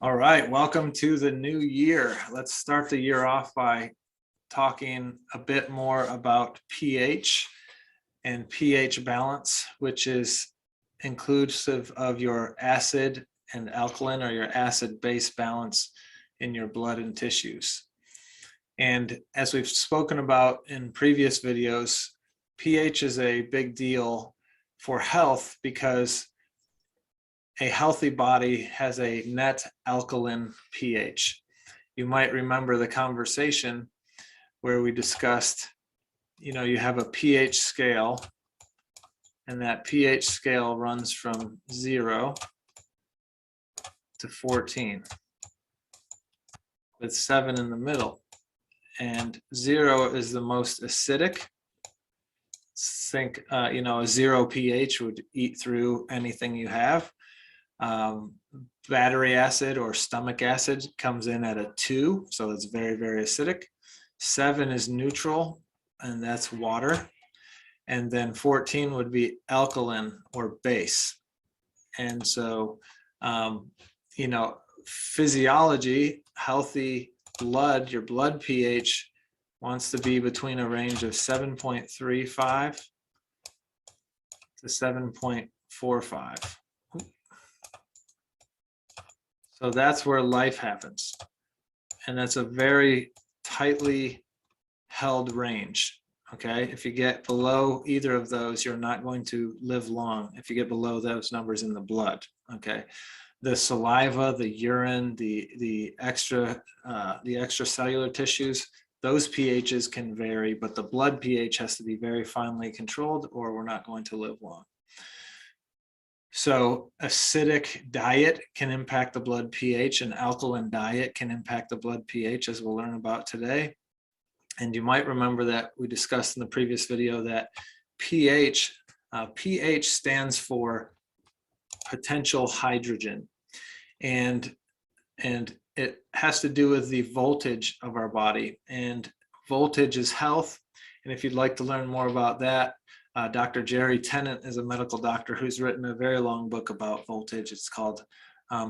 All right, welcome to the new year. Let's start the year off by talking a bit more about pH and pH balance, which is inclusive of your acid and alkaline or your acid-base balance in your blood and tissues. And as we've spoken about in previous videos, pH is a big deal for health because a healthy body has a net alkaline pH. You might remember the conversation where we discussed, you have a pH scale, and that pH scale runs from 0 to 14, with 7 in the middle. And 0 is the most acidic. Think, a 0 pH would eat through anything you have. Battery acid or stomach acid comes in at a 2, so it's very, very acidic. 7 is neutral, and that's water. And then 14 would be alkaline or base. And so, physiology, healthy blood, your blood pH wants to be between a range of 7.35 to 7.45. So that's where life happens. And that's a very tightly held range. Okay, if you get below either of those, you're not going to live long if you get below those numbers in the blood. Okay, the saliva, the urine, the extracellular tissues, those pHs can vary, but the blood pH has to be very finely controlled or we're not going to live long. So acidic diet can impact the blood pH, and alkaline diet can impact the blood pH, as we'll learn about today. And you might remember that we discussed in the previous video that pH stands for potential hydrogen, and it has to do with the voltage of our body, and voltage is health. And if you'd like to learn more about that, Dr. Jerry Tennant is a medical doctor who's written a very long book about voltage. It's called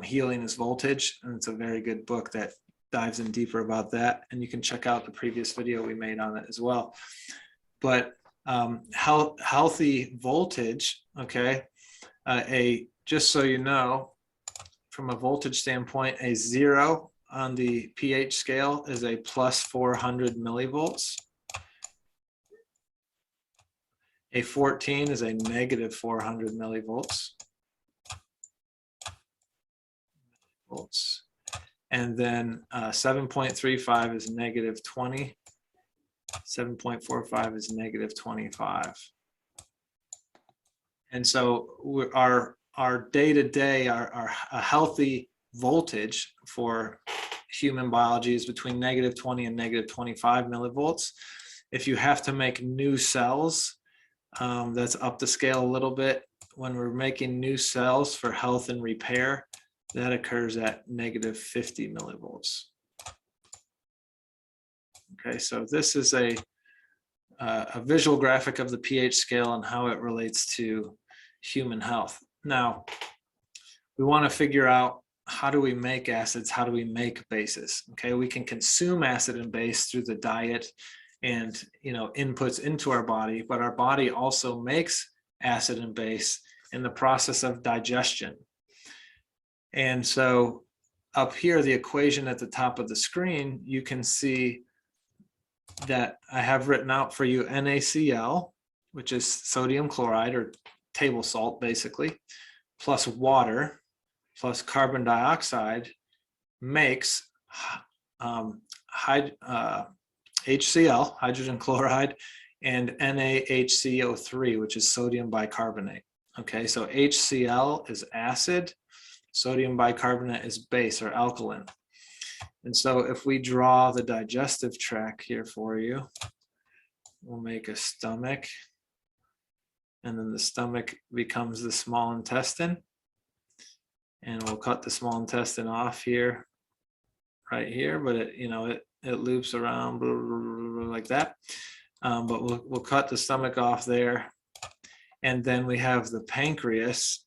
Healing is Voltage, and it's a very good book that dives in deeper about that. And you can check out the previous video we made on it as well. But healthy voltage, okay, just so you know, from a voltage standpoint, a 0 on the pH scale is a plus 400 millivolts. A 14 is a negative 400 millivolts. And then 7.35 is negative 20. 7.45 is negative 25. And so our day-to-day, a healthy voltage for human biology is between negative 20 and negative 25 millivolts. If you have to make new cells, that's up the scale a little bit. When we're making new cells for health and repair, that occurs at negative 50 millivolts. Okay, so this is a visual graphic of the pH scale and how it relates to human health. Now, we want to figure out, how do we make acids? How do we make bases? Okay, we can consume acid and base through the diet and inputs into our body, but our body also makes acid and base in the process of digestion. And so up here, the equation at the top of the screen, you can see that I have written out for you NaCl, which is sodium chloride or table salt basically, plus water, plus carbon dioxide makes HCl, hydrogen chloride, and NaHCO3, which is sodium bicarbonate. Okay, so HCl is acid, sodium bicarbonate is base or alkaline. And so if we draw the digestive tract here for you, we'll make a stomach, and then the stomach becomes the small intestine. And we'll cut the small intestine off here, right here, but it loops around like that. But we'll cut the stomach off there. And then we have the pancreas,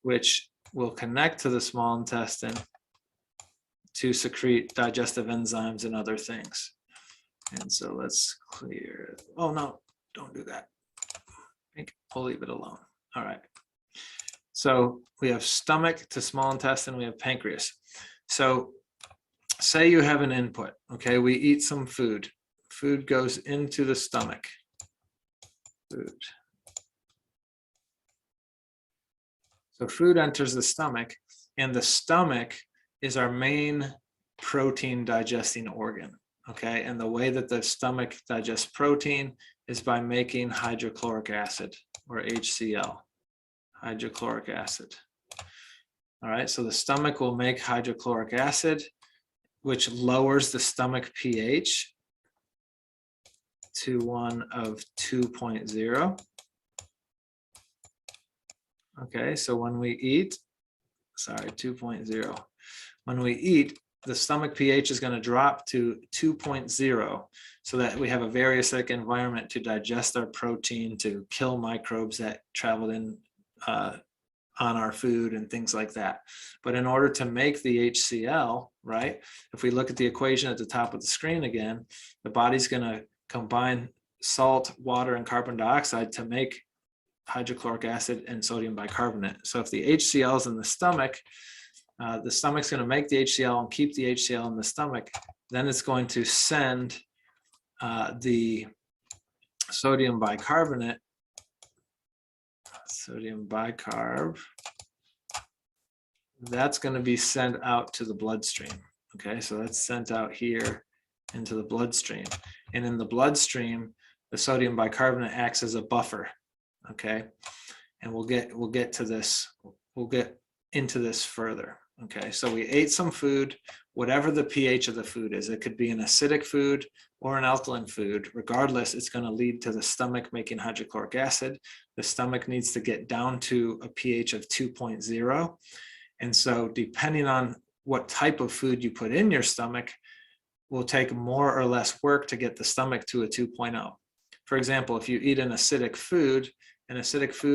which will connect to the small intestine to secrete digestive enzymes and other things. And so let's clear, oh no, don't do that. We'll leave it alone. All right. So we have stomach to small intestine, we have pancreas. So say you have an input, okay? We eat some food. Food goes into the stomach. Food. So food enters the stomach, and the stomach is our main protein digesting organ, okay? And the way that the stomach digests protein is by making hydrochloric acid, or HCl, hydrochloric acid. All right, so the stomach will make hydrochloric acid, which lowers the stomach pH to one of 2.0. Okay, so when we eat, 2.0. When we eat, the stomach pH is going to drop to 2.0 so that we have a very acidic environment to digest our protein, to kill microbes that traveled in on our food and things like that. But in order to make the HCl, right, if we look at the equation at the top of the screen again, the body's going to combine salt, water, and carbon dioxide to make hydrochloric acid and sodium bicarbonate. So if the HCl is in the stomach's going to make the HCl and keep the HCl in the stomach. Then it's going to send the sodium bicarbonate, sodium bicarb, that's going to be sent out to the bloodstream. Okay, so that's sent out here into the bloodstream. And in the bloodstream, the sodium bicarbonate acts as a buffer. Okay, and we'll get to this. We'll get into this further. Okay, so we ate some food, whatever the pH of the food is. It could be an acidic food or an alkaline food. Regardless, it's going to lead to the stomach making hydrochloric acid. The stomach needs to get down to a pH of 2.0. And so depending on what type of food you put in your stomach will take more or less work to get the stomach to a 2.0. For example, if you eat an acidic food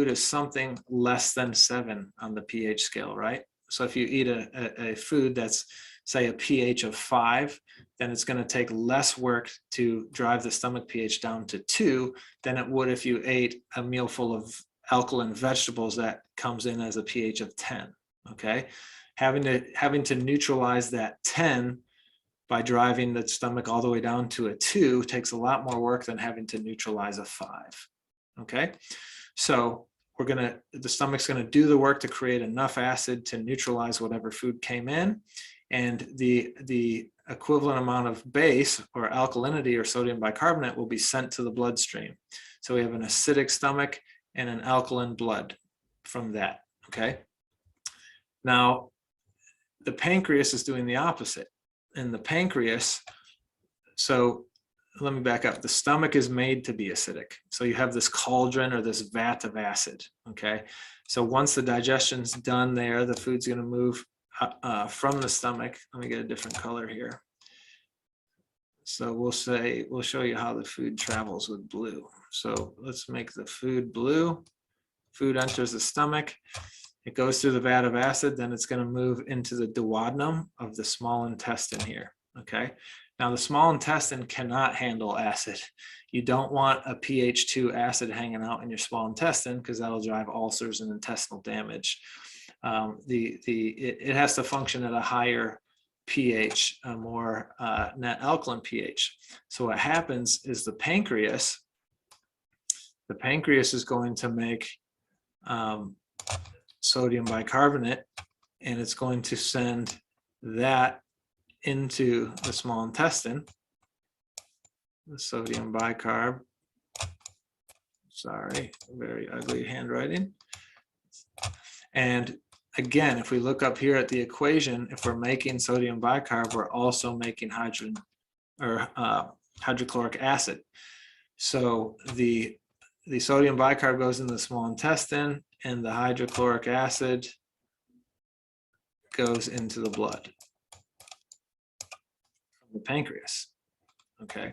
is something less than 7 on the pH scale, right? So if you eat a food that's, say, a pH of 5, then it's going to take less work to drive the stomach pH down to 2 than it would if you ate a meal full of alkaline vegetables that comes in as a pH of 10. Okay, having to neutralize that 10 by driving the stomach all the way down to a 2 takes a lot more work than having to neutralize a 5. Okay, so the stomach's going to do the work to create enough acid to neutralize whatever food came in, and the equivalent amount of base or alkalinity or sodium bicarbonate will be sent to the bloodstream. So we have an acidic stomach and an alkaline blood from that. Okay, now the pancreas is doing the opposite. In the pancreas, so let me back up. The stomach is made to be acidic. So you have this cauldron or this vat of acid, okay? So once the digestion's done there, the food's gonna move from the stomach. Let me get a different color here. So we'll show you how the food travels with blue. So let's make the food blue. Food enters the stomach. It goes through the vat of acid, then it's gonna move into the duodenum of the small intestine here, okay? Now, the small intestine cannot handle acid. You don't want a pH 2 acid hanging out in your small intestine because that'll drive ulcers and intestinal damage. It has to function at a higher pH, a more net alkaline pH. So what happens is the pancreas is going to make sodium bicarbonate, and it's going to send that into the small intestine, the sodium bicarb. Sorry, very ugly handwriting. And again, if we look up here at the equation, if we're making sodium bicarb, we're also making hydrochloric acid. So the sodium bicarb goes in the small intestine, and the hydrochloric acid goes into the blood. The pancreas. Okay,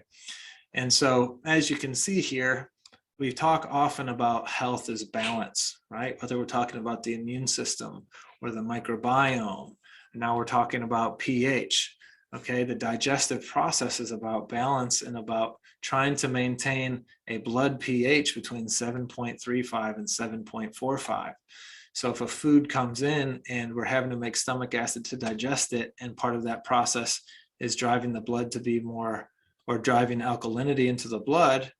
and so as you can see here, we talk often about health as balance, right? Whether we're talking about the immune system or the microbiome. Now we're talking about pH. Okay, the digestive process is about balance and about trying to maintain a blood pH between 7.35 and 7.45. So if a food comes in and we're having to make stomach acid to digest it, and part of that process is driving the blood to be more, or driving alkalinity into the blood,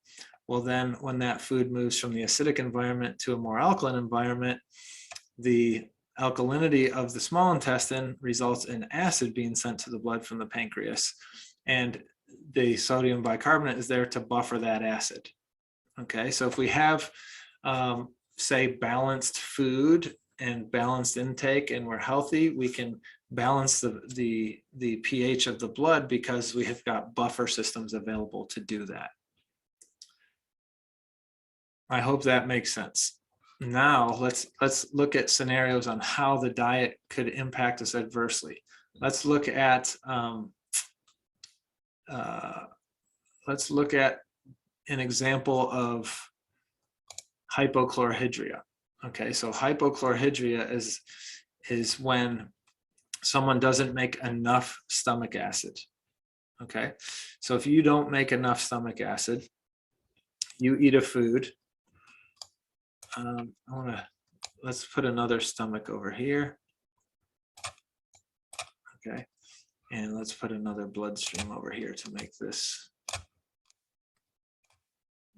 well then when that food moves from the acidic environment to a more alkaline environment, the alkalinity of the small intestine results in acid being sent to the blood from the pancreas, and the sodium bicarbonate is there to buffer that acid. Okay, so if we have say balanced food and balanced intake and we're healthy, we can balance the pH of the blood because we have got buffer systems available to do that. I hope that makes sense. Now let's look at scenarios on how the diet could impact us adversely. Let's look at an example of hypochlorhydria. Okay, so hypochlorhydria is when someone doesn't make enough stomach acid. Okay, so if you don't make enough stomach acid, you eat a food. Let's put another stomach over here. Okay, and let's put another bloodstream over here to make this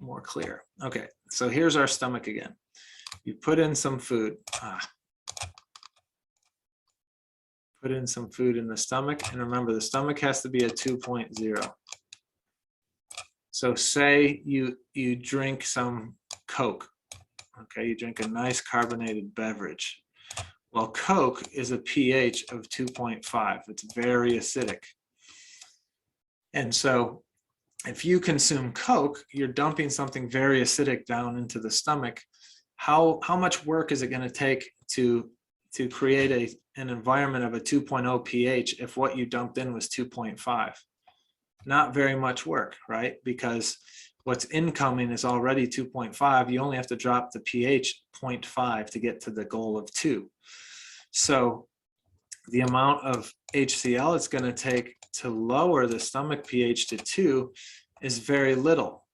more clear. Okay, so here's our stomach again. You put in some food. Put in some food in the stomach, and remember the stomach has to be a 2.0. So say you drink some Coke. Okay, you drink a nice carbonated beverage. Well, Coke is a pH of 2.5. It's very acidic. And so if you consume Coke, you're dumping something very acidic down into the stomach. How much work is it going to take to create an environment of a 2.0 pH if what you dumped in was 2.5? Not very much work, right? Because what's incoming is already 2.5. You only have to drop the pH 0.5 to get to the goal of 2. So the amount of HCl it's going to take to lower the stomach pH to 2 is very little.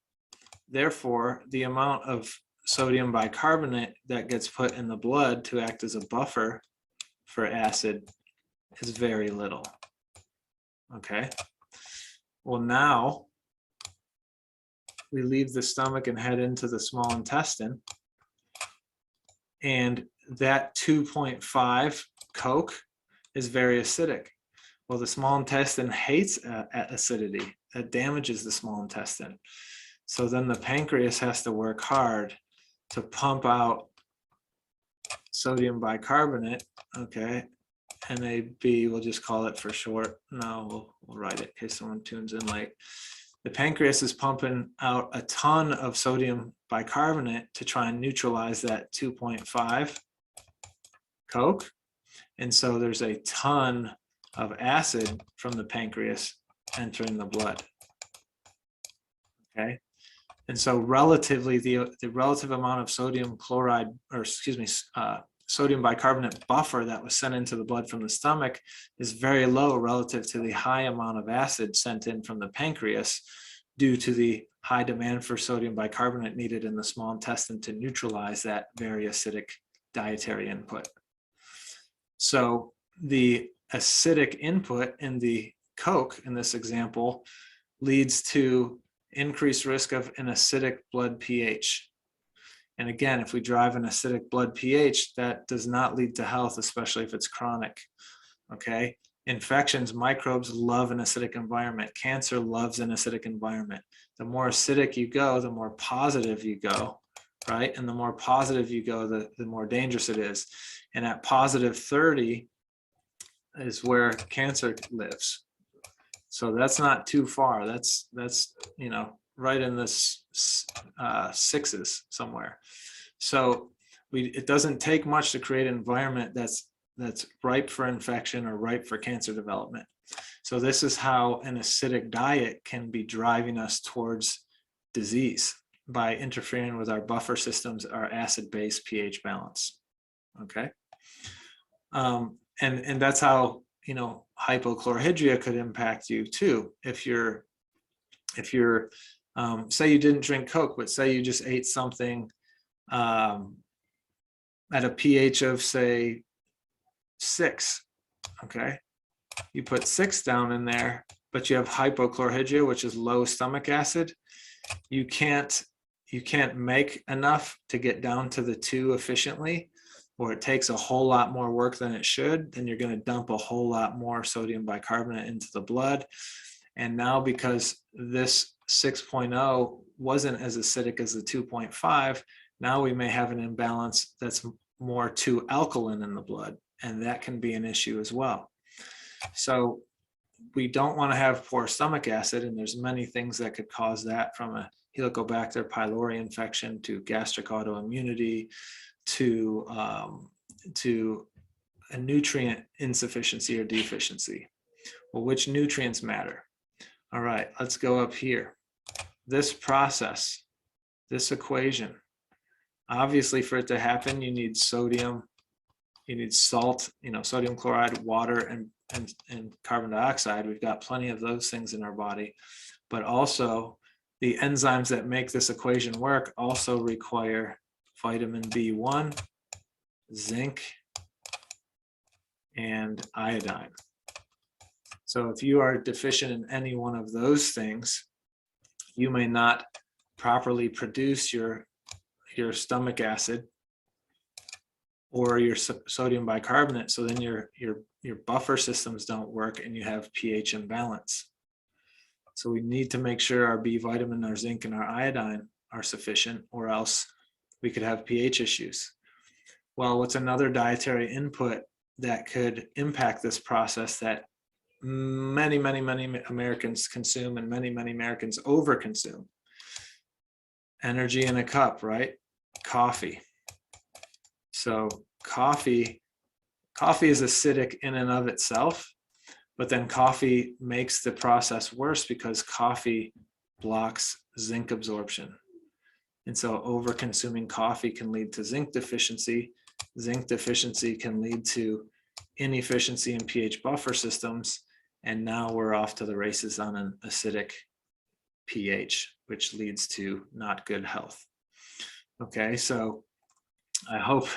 Therefore, the amount of sodium bicarbonate that gets put in the blood to act as a buffer for acid is very little. Okay. Well, now we leave the stomach and head into the small intestine, and that 2.5 Coke is very acidic. Well, the small intestine hates acidity. That damages the small intestine. So then the pancreas has to work hard to pump out sodium bicarbonate, okay, NAB, we'll just call it for short. No, we'll write it in case someone tunes in late. The pancreas is pumping out a ton of sodium bicarbonate to try and neutralize that 2.5 Coke. And so there's a ton of acid from the pancreas entering the blood. Okay. And so relatively, the relative amount of sodium chloride, or excuse me, sodium bicarbonate buffer that was sent into the blood from the stomach is very low relative to the high amount of acid sent in from the pancreas due to the high demand for sodium bicarbonate needed in the small intestine to neutralize that very acidic dietary input. So the acidic input in the Coke in this example leads to increased risk of an acidic blood pH. And again, if we drive an acidic blood pH, that does not lead to health, especially if it's chronic. Okay. Infections, microbes love an acidic environment. Cancer loves an acidic environment. The more acidic you go, the more positive you go, right? And the more positive you go, the more dangerous it is. And at positive 30 is where cancer lives. So that's not too far. That's you know, right in this sixes somewhere. So it doesn't take much to create an environment that's ripe for infection or ripe for cancer development. So this is how an acidic diet can be driving us towards disease by interfering with our buffer systems, our acid-base pH balance. Okay. And that's how, hypochlorhydria could impact you too. If you're say you didn't drink Coke, but say you just ate something at a pH of say 6, okay, you put 6 down in there, but you have hypochlorhydria, which is low stomach acid. You can't make enough to get down to the 2 efficiently, or it takes a whole lot more work than it should. Then you're going to dump a whole lot more sodium bicarbonate into the blood. And now, because this 6.0 wasn't as acidic as the 2.5, now we may have an imbalance that's more too alkaline in the blood, and that can be an issue as well. So we don't want to have poor stomach acid, and there's many things that could cause that, from a Helicobacter pylori infection to gastric autoimmunity to a nutrient insufficiency or deficiency. Well, which nutrients matter? All right, let's go up here. This process, this equation, obviously for it to happen, you need sodium, you need salt, sodium chloride, water, and carbon dioxide. We've got plenty of those things in our body, but also the enzymes that make this equation work also require vitamin B1, zinc, and iodine. So if you are deficient in any one of those things, you may not properly produce your stomach acid or your sodium bicarbonate. So then your buffer systems don't work and you have pH imbalance. So we need to make sure our B vitamin, our zinc, and our iodine are sufficient, or else we could have pH issues. Well, what's another dietary input that could impact this process that many Americans consume, and many Americans overconsume? Energy in a cup, right? Coffee. So coffee is acidic in and of itself, but then coffee makes the process worse because coffee blocks zinc absorption. And so over-consuming coffee can lead to zinc deficiency. Zinc deficiency can lead to inefficiency in pH buffer systems. And now we're off to the races on an acidic pH, which leads to not good health. Okay, so I hope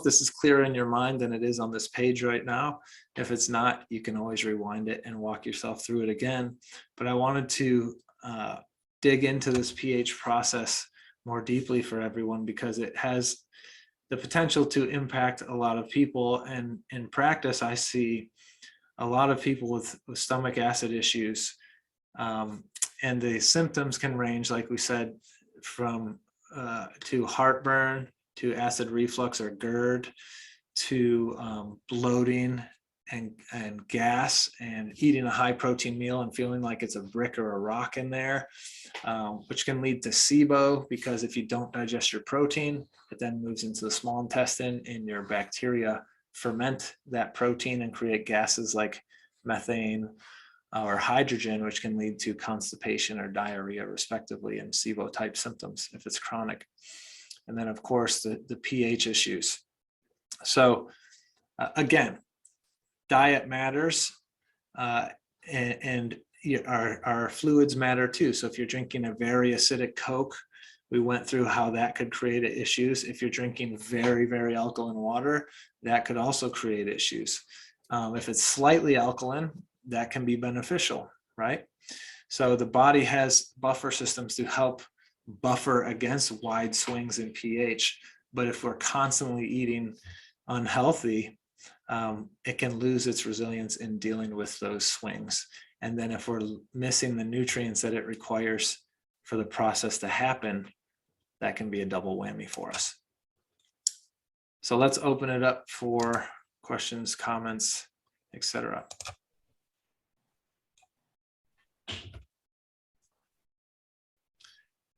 this is clearer in your mind than it is on this page right now. If it's not, you can always rewind it and walk yourself through it again. But I wanted to dig into this pH process more deeply for everyone, because it has the potential to impact a lot of people. And in practice, I see a lot of people with stomach acid issues, and the symptoms can range, like we said, from to heartburn, to acid reflux or GERD, to bloating and gas, and eating a high protein meal and feeling like it's a brick or a rock in there, which can lead to SIBO, because if you don't digest your protein, it then moves into the small intestine, and your bacteria ferment that protein and create gases like methane or hydrogen, which can lead to constipation or diarrhea, respectively, and SIBO type symptoms if it's chronic. And then, of course, the pH issues. So again, diet matters, and our fluids matter too. So if you're drinking a very acidic Coke, we went through how that could create issues. If you're drinking very alkaline water, that could also create issues. If it's slightly alkaline, that can be beneficial, right? So the body has buffer systems to help buffer against wide swings in pH. But if we're constantly eating unhealthy, it can lose its resilience in dealing with those swings. And then if we're missing the nutrients that it requires for the process to happen, that can be a double whammy for us. So let's open it up for questions, comments, etc.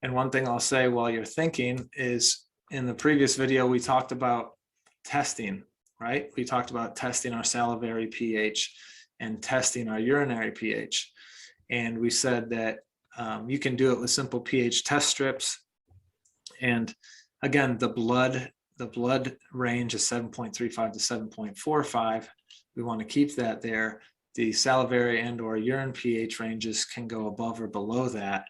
And one thing I'll say while you're thinking is, in the previous video, we talked about testing, right? We talked about testing our salivary pH and testing our urinary pH. And we said that you can do it with simple pH test strips. And again, the blood the blood range is 7.35 to 7.45. We want to keep that there. The salivary and or urine pH ranges can go above or below that.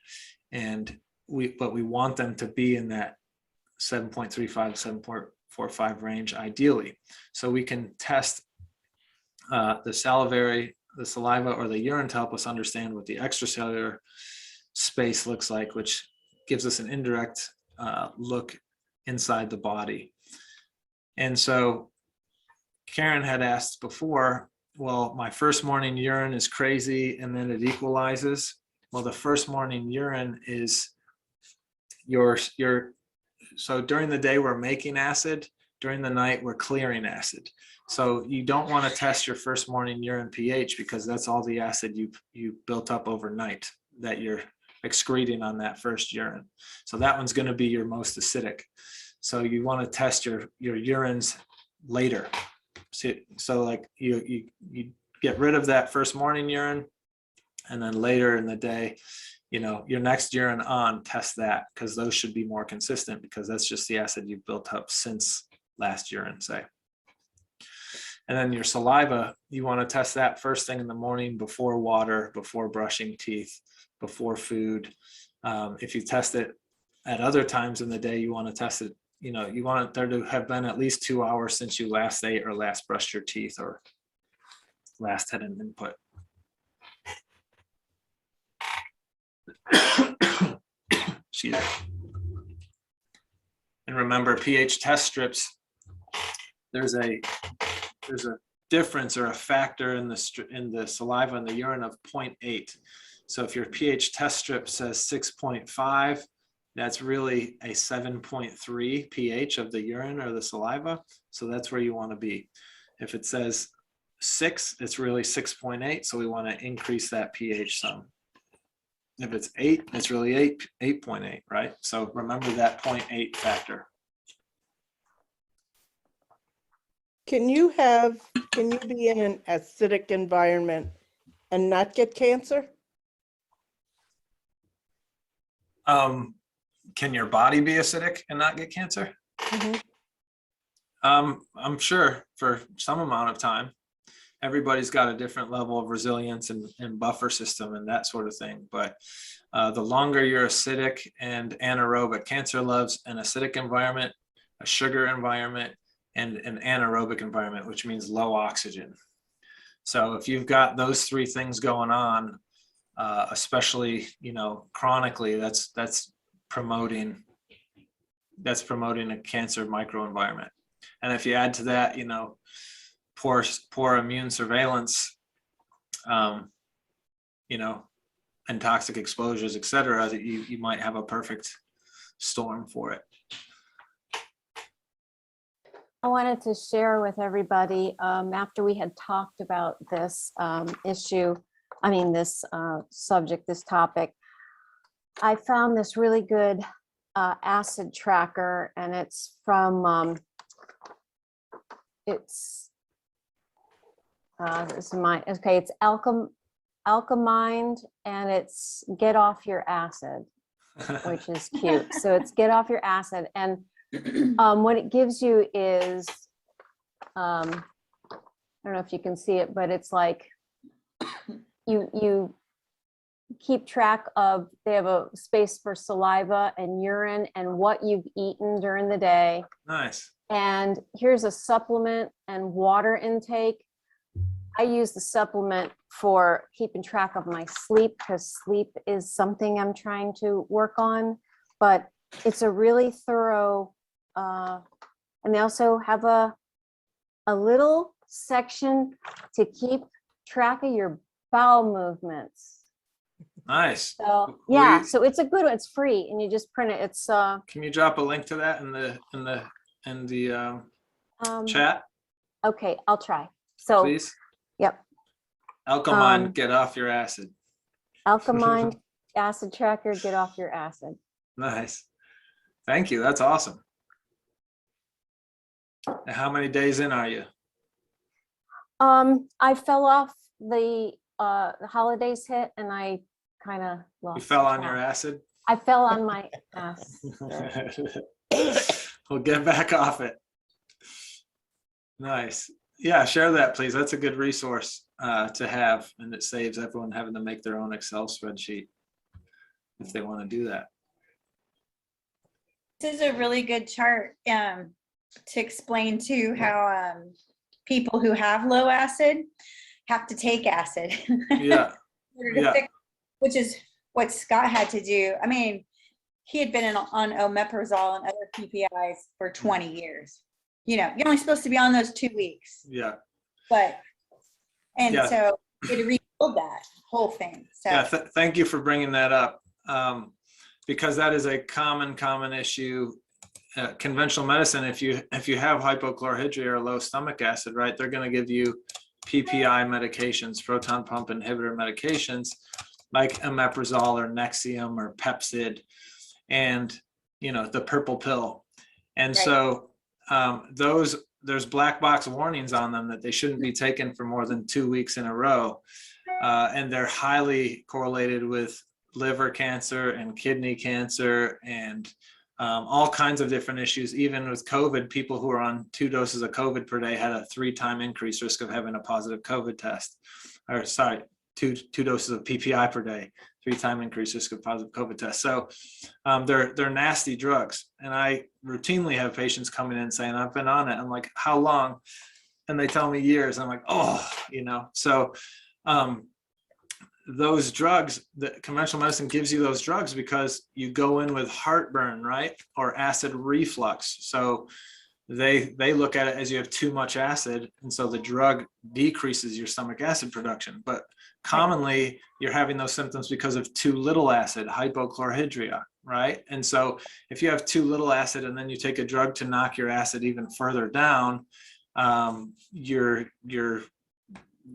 But we want them to be in that 7.35 to 7.45 range ideally. So we can test the saliva or the urine to help us understand what the extracellular space looks like, which gives us an indirect look inside the body. And so Karen had asked before, well, my first morning urine is crazy and then it equalizes. Well, the first morning urine is so during the day we're making acid, during the night we're clearing acid. So you don't want to test your first morning urine pH because that's all the acid you built up overnight that you're excreting on that first urine. So that one's going to be your most acidic. So you want to test your urines later. So like you get rid of that first morning urine, and then later in the day, your next urine on, test that, because those should be more consistent, because that's just the acid you've built up since last urine, say. And then your saliva, you want to test that first thing in the morning, before water, before brushing teeth, before food. If you test it at other times in the day, you want to test it, you want there to have been at least 2 hours since you last ate or last brushed your teeth or last had an input. Excuse me. And remember, pH test strips, there's a difference or a factor in the saliva and the urine of 0.8. So if your pH test strip says 6.5, that's really a 7.3 pH of the urine or the saliva. So that's where you want to be. If it says 6, it's really 6.8. So we want to increase that pH some. If it's 8, it's really 8.8, right? So remember that 0.8 factor. Can you be in an acidic environment and not get cancer? Can your body be acidic and not get cancer? Mm-hmm. I'm sure for some amount of time. Everybody's got a different level of resilience and buffer system and that sort of thing. But the longer you're acidic and anaerobic, cancer loves an acidic environment, a sugar environment, and an anaerobic environment, which means low oxygen. So if you've got those three things going on, especially chronically, that's promoting a cancer microenvironment. And if you add to that, poor immune surveillance, and toxic exposures, et cetera, that you might have a perfect storm for it. I wanted to share with everybody, after we had talked about this this subject, this topic, I found this really good acid tracker, and it's from, it's Alkamind, and it's Get Off Your Acid, which is cute. So it's Get Off Your Acid. And what it gives you is, I don't know if you can see it, but it's like you keep track of, they have a space for saliva and urine and what you've eaten during the day. Nice. And here's a supplement and water intake. I use the supplement for keeping track of my sleep, because sleep is something I'm trying to work on, but it's a really thorough, and they also have a little section to keep track of your bowel movements. Nice. So yeah, so it's a good one. It's free, and you just print it. It's can you drop a link to that in the chat? Okay, I'll try. So please. Yep. Alkamind, Get Off Your Acid. Alkamind acid tracker, Get Off Your Acid. Nice. Thank you. That's awesome. How many days in are you? I fell off the holidays hit, and I kind of lost. You fell on your acid? I fell on my ass. We'll get back off it. Nice. Yeah, share that, please. That's a good resource to have, and it saves everyone having to make their own Excel spreadsheet if they want to do that. This is a really good chart to explain to how people who have low acid have to take acid. Yeah. in order to Yeah. fix, which is what Scott had to do. I mean, he had been on omeprazole and other PPIs for 20 years. You know, you're only supposed to be on those 2 weeks, Yeah. but, and Yeah. so it rebuild that whole thing. So Yeah. Thank you for bringing that up. Because that is a common issue. Conventional medicine, if you have hypochlorhydria or low stomach acid, right, they're going to give you PPI medications, proton pump inhibitor medications, like omeprazole or Nexium or Pepcid, and the purple pill. And Right. so there's black box warnings on them that they shouldn't be taken for more than 2 weeks in a row, and they're highly correlated with liver cancer and kidney cancer and all kinds of different issues. Even with COVID, people who are on 2 doses of COVID per day had a 3-time increased risk of having a positive COVID test. Or sorry, two doses of PPI per day, 3-time increased risk of positive COVID test. So they're nasty drugs. And I routinely have patients coming in saying, I've been on it. I'm like, how long? And they tell me years. I'm like, oh, so those drugs, the conventional medicine gives you those drugs because you go in with heartburn, right? Or acid reflux. So they look at it as you have too much acid. And so the drug decreases your stomach acid production. But commonly you're having those symptoms because of too little acid, hypochlorhydria, right? And so if you have too little acid and then you take a drug to knock your acid even further down, you're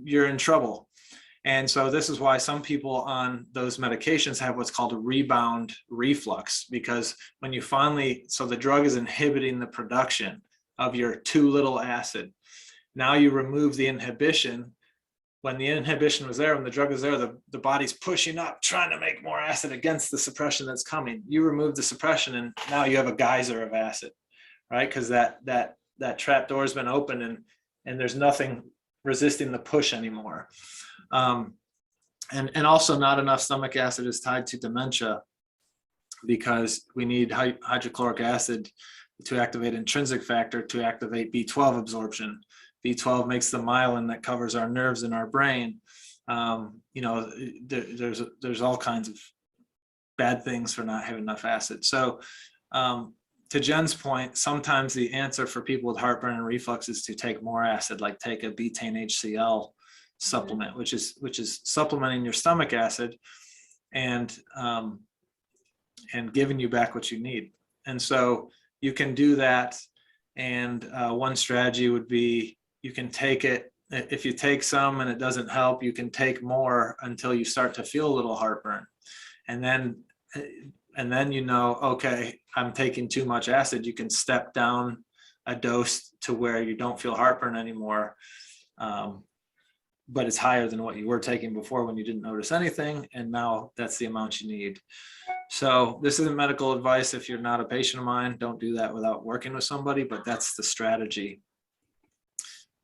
in trouble. And so this is why some people on those medications have what's called a rebound reflux, because when you so the drug is inhibiting the production of your too little acid. Now you remove the inhibition. When the inhibition was there, when the drug is there, the body's pushing up, trying to make more acid against the suppression that's coming. You remove the suppression and now you have a geyser of acid, right? Because that trap door has been opened and there's nothing resisting the push anymore. And also not enough stomach acid is tied to dementia, because we need hydrochloric acid to activate intrinsic factor to activate B12 absorption. B12 makes the myelin that covers our nerves in our brain. There's all kinds of bad things for not having enough acid. So to Jen's point, sometimes the answer for people with heartburn and reflux is to take more acid, like take a betaine HCl supplement, which is supplementing your stomach acid and giving you back what you need. And so you can do that. And one strategy would be, you can take it, if you take some and it doesn't help, you can take more until you start to feel a little heartburn. And then okay, I'm taking too much acid. You can step down a dose to where you don't feel heartburn anymore. But it's higher than what you were taking before when you didn't notice anything. And now that's the amount you need. So this isn't medical advice. If you're not a patient of mine, don't do that without working with somebody, but that's the strategy.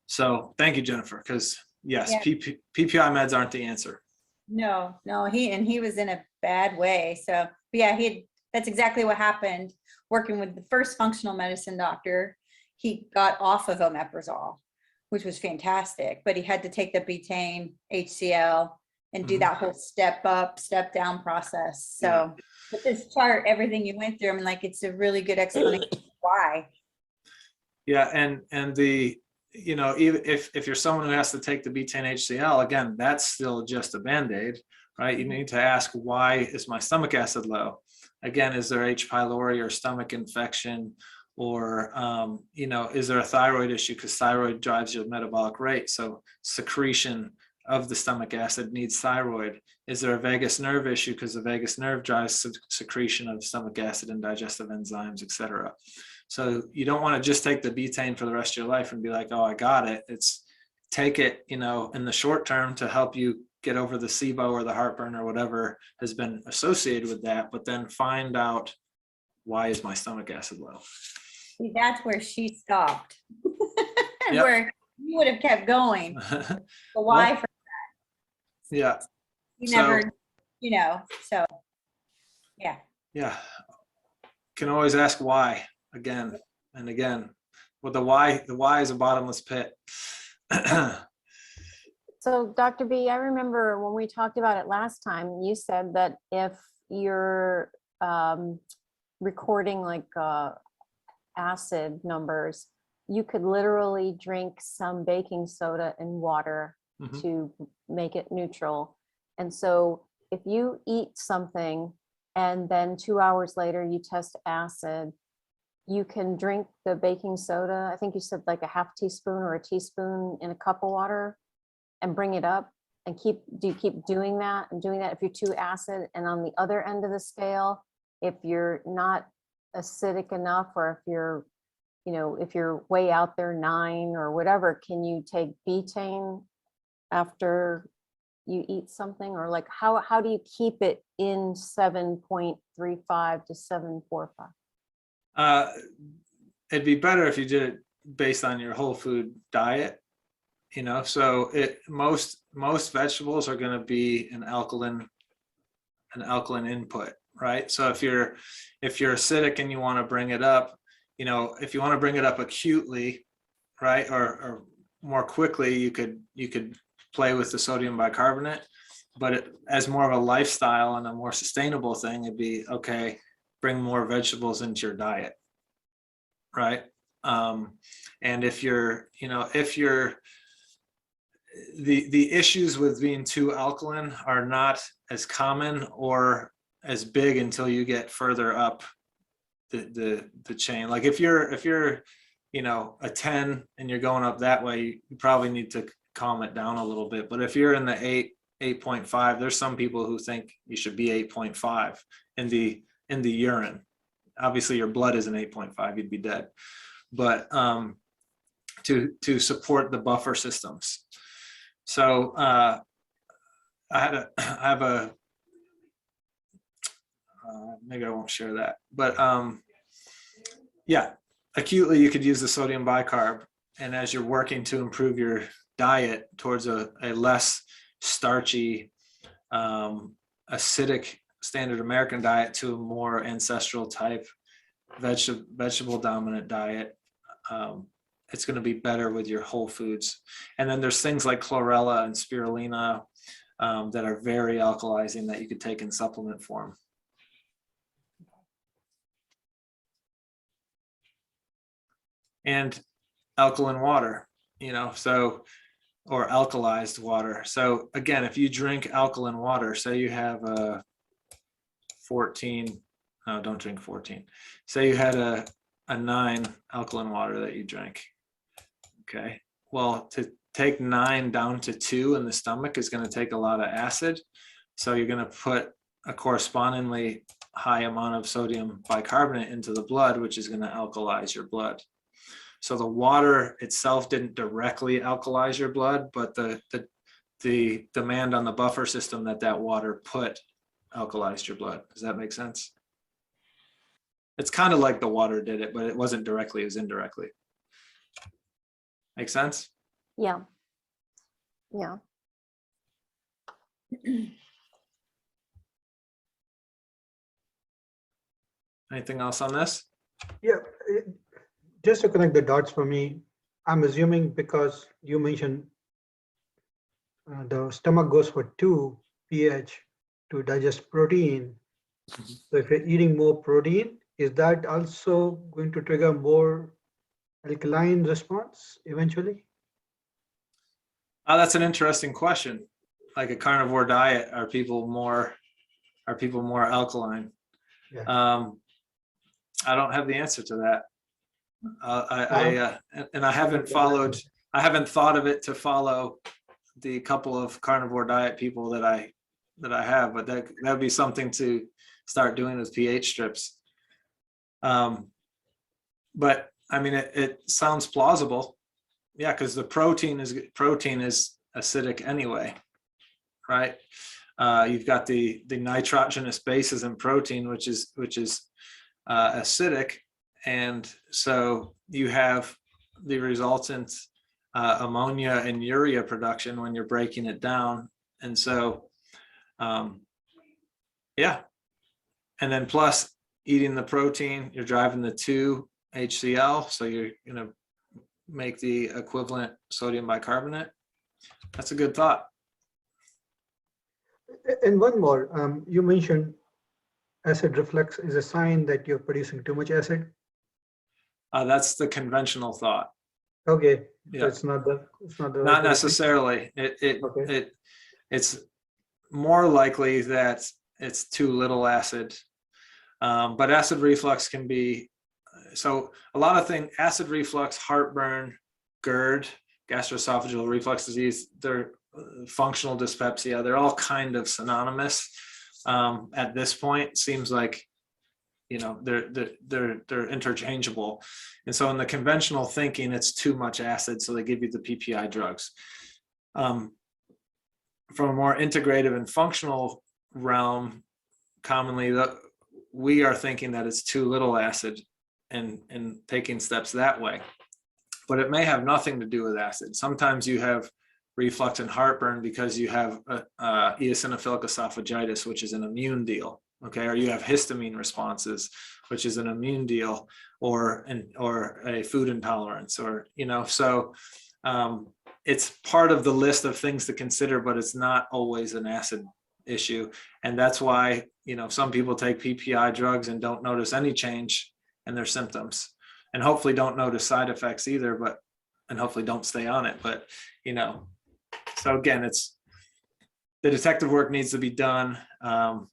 So thank you, Jennifer, because yes, Yeah. PPI meds aren't the answer. No, he was in a bad way. So but yeah, that's exactly what happened. Working with the first functional medicine doctor, he got off of omeprazole, which was fantastic, but he had to take the betaine HCl and do that whole step up, step down process. So with this chart, everything you went through, I mean, like, it's a really good explanation of why. Yeah, and the, even if you're someone who has to take the betaine HCl, again, that's still just a Band-Aid, right? You need to ask, why is my stomach acid low? Again, is there H. pylori or stomach infection? Or, is there a thyroid issue? Because thyroid drives your metabolic rate. So secretion of the stomach acid needs thyroid. Is there a vagus nerve issue? Because the vagus nerve drives secretion of stomach acid and digestive enzymes, et cetera. So you don't want to just take the betaine for the rest of your life and be like, oh, I got it. It's take it, in the short term to help you get over the SIBO or the heartburn or whatever has been associated with that, but then find out, why is my stomach acid low? See, that's where she stopped. Yep. Where you would have kept going. The why for Yeah, you so- never, so yeah. yeah. Can always ask why again and again. Well, the why is a bottomless pit. So Dr. B, I remember when we talked about it last time, you said that if you're recording like acid numbers, you could literally drink some baking soda and water Mhm. to make it neutral. And so if you eat something and then 2 hours later you test acid, you can drink the baking soda. I think you said like a half teaspoon or a teaspoon in a cup of water and bring it up and do you keep doing that and doing that if you're too acid? And on the other end of the scale, if you're not acidic enough, or if you're, if you're way out there 9 or whatever, can you take betaine after you eat something? Or like, how do you keep it in 7.35 to 7.45? It'd be better if you did it based on your whole food diet, so most vegetables are going to be an alkaline input, right? So if you're acidic and you want to bring it up, if you want to bring it up acutely, right, or more quickly, you could play with the sodium bicarbonate. But as more of a lifestyle and a more sustainable thing, it'd be okay, bring more vegetables into your diet, right? And if you're the issues with being too alkaline are not as common or as big until you get further up the chain. Like if you're a 10 and you're going up that way, you probably need to calm it down a little bit. But if you're in the 8.5, there's some people who think you should be 8.5 in the urine. Obviously your blood is an 8.5, you'd be dead. But to support the buffer systems. So I have a maybe I won't share that, but yeah, acutely you could use the sodium bicarb, and as you're working to improve your diet towards a less starchy, acidic standard American diet to a more ancestral type vegetable dominant diet, it's going to be better with your whole foods. And then there's things like chlorella and spirulina that are very alkalizing that you could take in supplement form. And alkaline water, or alkalized water. So again, if you drink alkaline water, say you have a 14, no, don't drink 14. Say you had a 9 alkaline water that you drank. Okay, well, to take 9 down to 2 in the stomach is going to take a lot of acid. So you're going to put a correspondingly high amount of sodium bicarbonate into the blood, which is going to alkalize your blood. So the water itself didn't directly alkalize your blood, but the demand on the buffer system that water put alkalized your blood. Does that make sense? It's kind of like the water did it, but it wasn't directly, it was indirectly. Make sense? Yeah. Yeah. Anything else on this? Yeah, just to connect the dots for me, I'm assuming because you mentioned the stomach goes for 2 pH to digest protein. So if you're eating more protein, is that also going to trigger more alkaline response eventually? That's an interesting question. Like a carnivore diet, are people more alkaline? Yeah. I don't have the answer to that. And I haven't thought of it to follow the couple of carnivore diet people that I have, but that'd be something to start doing with pH strips. But I mean, it sounds plausible. Yeah, because the protein is acidic anyway, right? You've got the nitrogenous bases in protein, which is acidic, And so you have the resultant ammonia and urea production when you're breaking it down. And so, yeah. And then plus eating the protein, you're driving the 2-HCl. So you're going to make the equivalent sodium bicarbonate. That's a good thought. And one more, you mentioned acid reflux is a sign that you're producing too much acid. That's the conventional thought. Okay, so Yeah. it's not the Not right way to think? necessarily. Okay. It's more likely that it's too little acid. But acid reflux can be, so a lot of things, acid reflux, heartburn, GERD, gastroesophageal reflux disease, they're functional dyspepsia, they're all kind of synonymous at this point. Seems like, you know, they're interchangeable. And so in the conventional thinking, it's too much acid, so they give you the PPI drugs. From a more integrative and functional realm, commonly we are thinking that it's too little acid and taking steps that way. But it may have nothing to do with acid. Sometimes you have reflux and heartburn because you have eosinophilic esophagitis, which is an immune deal. Okay, or you have histamine responses, which is an immune deal, or a food intolerance, or, you know, so it's part of the list of things to consider, but it's not always an acid issue. And that's why, you know, some people take PPI drugs and don't notice any change in their symptoms, and hopefully don't notice side effects either, and hopefully don't stay on it. But, you know, so again, it's, the detective work needs to be done.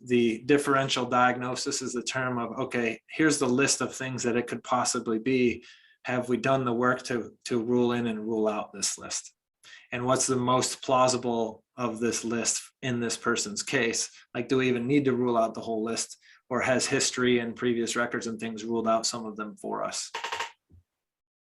The differential diagnosis is the term of, okay, here's the list of things that it could possibly be. Have we done the work to rule in and rule out this list? And what's the most plausible of this list in this person's case? Like, do we even need to rule out the whole list, or has history and previous records and things ruled out some of them for us?